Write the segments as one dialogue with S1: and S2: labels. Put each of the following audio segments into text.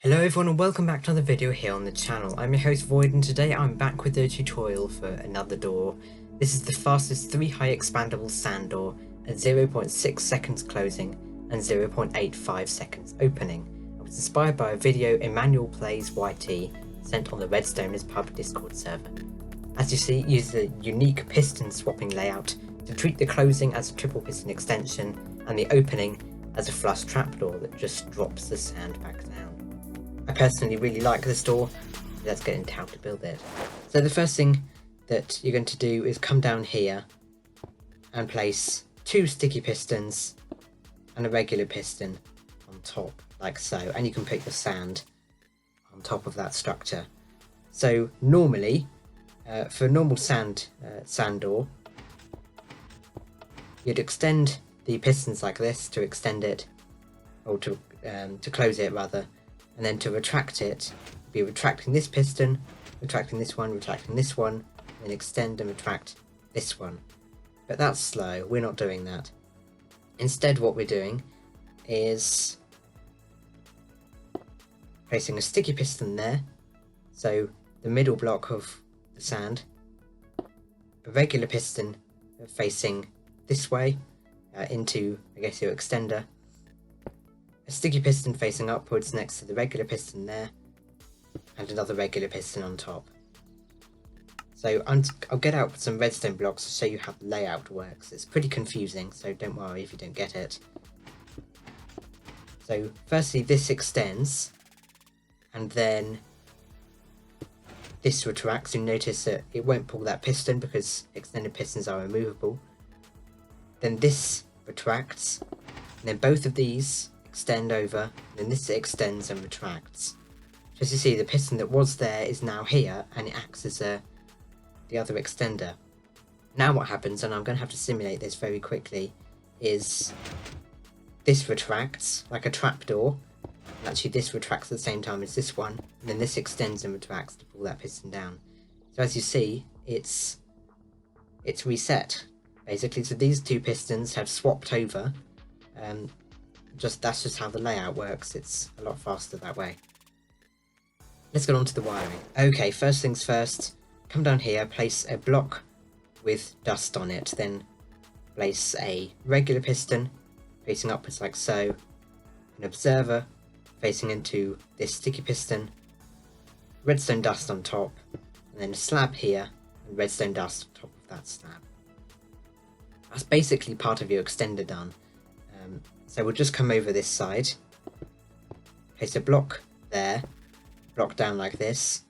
S1: Hello everyone and welcome back to another video here on the channel. I'm your host Void and today I'm back with a tutorial for another door. This is the fastest 3 high expandable sand door at 0.6 seconds closing and 0.85 seconds opening. It was inspired by a video Emmanuel Plays YT sent on the Redstone pub Discord server. As you see, it uses a unique piston swapping layout to treat the closing as a triple piston extension and the opening as a flush trapdoor that just drops the sand back down. I personally really like this door, so let's get into how to build it. So the first thing that you're going to do is come down here and place 2 sticky pistons and a regular piston on top, like so, and you can put your sand on top of that structure. So normally, for a normal sand door, you'd extend the pistons like this to extend it, or to close it rather. And then to retract it, be retracting this piston, retracting this one, and then extend and retract this one. But that's slow, we're not doing that. Instead what we're doing is placing a sticky piston there, so the middle block of the sand, a regular piston facing this way into, I guess, your extender, a sticky piston facing upwards next to the regular piston there, and another regular piston on top. So I'll get out some redstone blocks to show you how the layout works. It's pretty confusing, so don't worry if you don't get it. So firstly this extends, and then this retracts. You notice that it won't pull that piston because extended pistons are removable. Then this retracts, and then both of these extend over, then this extends and retracts. So as you see, the piston that was there is now here, and it acts as the other extender. Now what happens, and I'm going to have to simulate this very quickly, is this retracts like a trapdoor. Actually this retracts at the same time as this one, and then this extends and retracts to pull that piston down. So as you see, it's reset basically. So these 2 pistons have swapped over. That's just how the layout works. It's a lot faster that way. Let's get on to the wiring. Okay, first things first, come down here, place a block with dust on it, then place a regular piston facing upwards like so, an observer facing into this sticky piston, redstone dust on top, and then a slab here, and redstone dust on top of that slab. That's basically part of your extender done. So we'll just come over this side, place a block there, block down like this,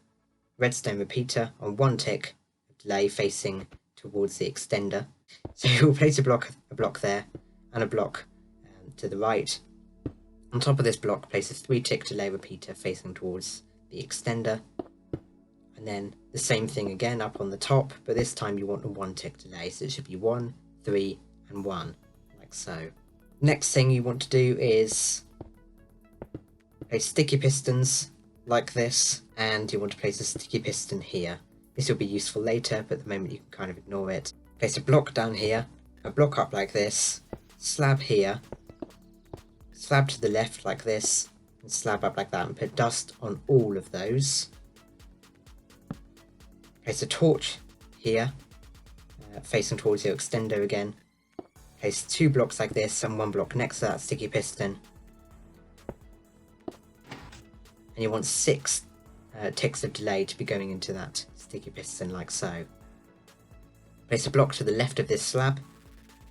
S1: redstone repeater on 1 tick of delay facing towards the extender. So we'll place a block there, and a block to the right. On top of this block, place a 3 tick delay repeater facing towards the extender, and then the same thing again up on the top, but this time you want a 1 tick delay, so it should be 1, 3, and 1, like so. Next thing you want to do is place sticky pistons like this, and you want to place a sticky piston here. This will be useful later, but at the moment you can kind of ignore it. Place a block down here, a block up like this, slab here, slab to the left like this, and slab up like that, and put dust on all of those. Place a torch here, facing towards your extender again. Place 2 blocks like this and 1 block next to that sticky piston. And you want 6 ticks of delay to be going into that sticky piston like so. Place a block to the left of this slab,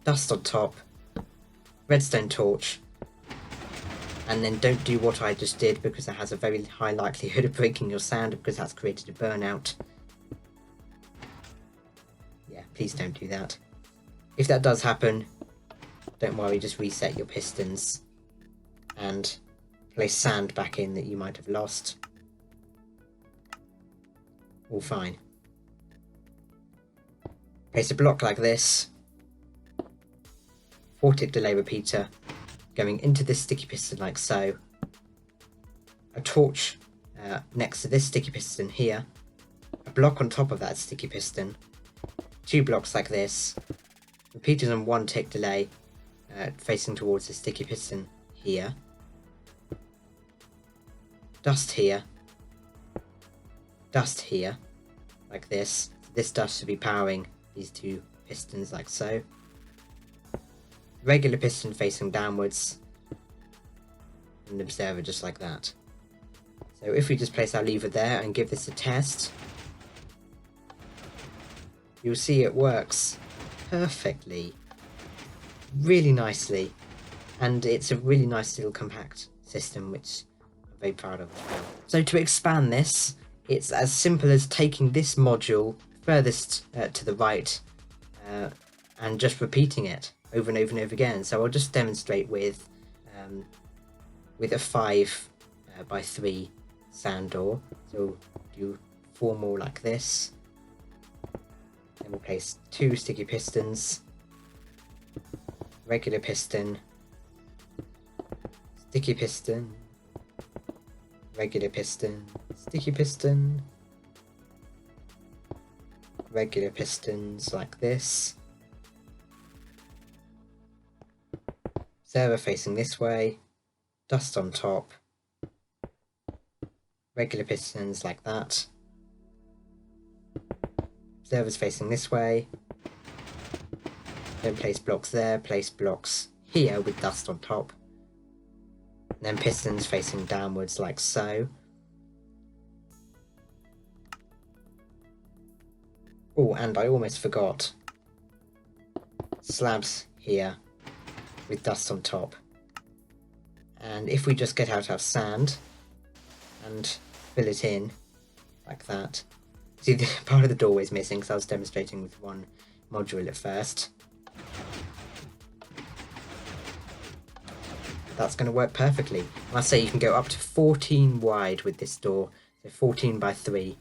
S1: dust on top, redstone torch, and then don't do what I just did because it has a very high likelihood of breaking your sand because that's created a burnout. Yeah, please don't do that. If that does happen, don't worry, just reset your pistons and place sand back in that you might have lost. All fine. Place a block like this, 4 tick delay repeater going into this sticky piston like so, a torch next to this sticky piston here, a block on top of that sticky piston, 2 blocks like this, repeaters on 1 tick delay facing towards the sticky piston here, dust here, like this. This dust should be powering these two pistons like so. Regular piston facing downwards, and an observer just like that. So if we just place our lever there and give this a test, you'll see it works perfectly, really nicely, and it's a really nice little compact system which I'm very proud of as well. So to expand this, it's as simple as taking this module furthest to the right and just repeating it over and over and over again. So I'll just demonstrate with a 5 by 3 sand door. So do 4 more like this. Then we'll place 2 sticky pistons, regular piston, sticky piston, regular piston, sticky piston, regular pistons like this. Observer facing this way, dust on top, regular pistons like that. Observers facing this way. Then place blocks there, place blocks here with dust on top. And then pistons facing downwards like so. Oh, and I almost forgot. Slabs here with dust on top. And if we just get out our sand and fill it in like that. See, the part of the doorway is missing because I was demonstrating with one module at first. That's going to work perfectly. And I say you can go up to 14 wide with this door, so 14 by 3.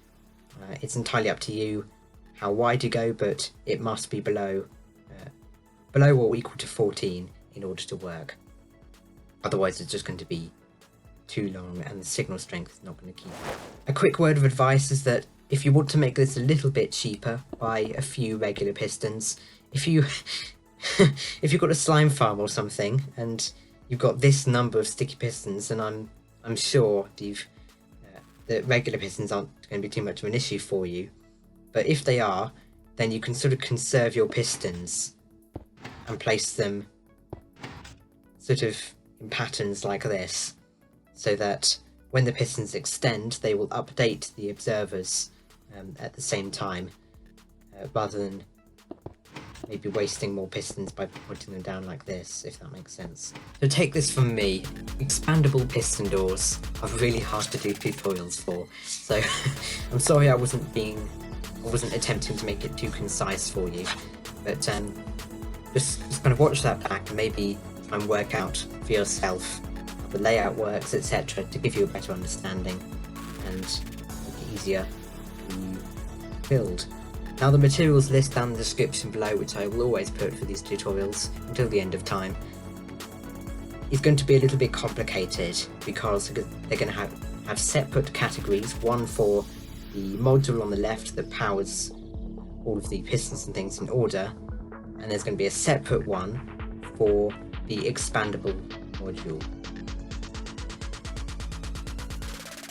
S1: It's entirely up to you how wide you go, but it must be below or equal to 14 in order to work. Otherwise it's just going to be too long and the signal strength is not going to keep it. A quick word of advice is that if you want to make this a little bit cheaper, buy a few regular pistons. If you've got a slime farm or something and you've got this number of sticky pistons, and I'm sure that regular pistons aren't going to be too much of an issue for you. But if they are, then you can sort of conserve your pistons and place them sort of in patterns like this, so that when the pistons extend, they will update the observers at the same time, rather than maybe wasting more pistons by putting them down like this, if that makes sense. So take this from me, expandable piston doors are really hard to do tutorials for, so I'm sorry I wasn't attempting to make it too concise for you, but just kind of watch that back and maybe try and work out for yourself how the layout works, etc., to give you a better understanding and make it easier to build. Now the materials list down in the description below, which I will always put for these tutorials until the end of time, is going to be a little bit complicated because they're going to have separate categories, one for the module on the left that powers all of the pistons and things in order, and there's going to be a separate one for the expandable module.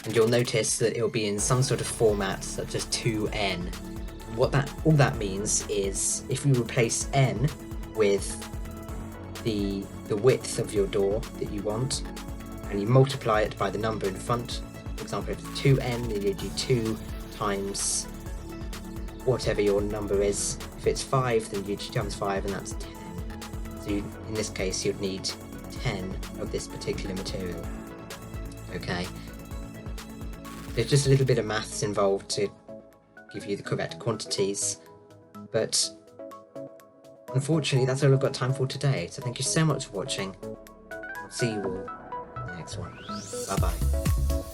S1: And you'll notice that it'll be in some sort of format such as 2n. All that means is if you replace n with the width of your door that you want, and you multiply it by the number in front, for example if it's 2n, then you do 2 times whatever your number is. If it's 5, then you do 2 times 5, and that's 10. So in this case you'd need 10 of this particular material. Okay, there's just a little bit of maths involved to give you the correct quantities, but unfortunately that's all I've got time for today, so thank you so much for watching. I'll see you all in the next one. Bye bye.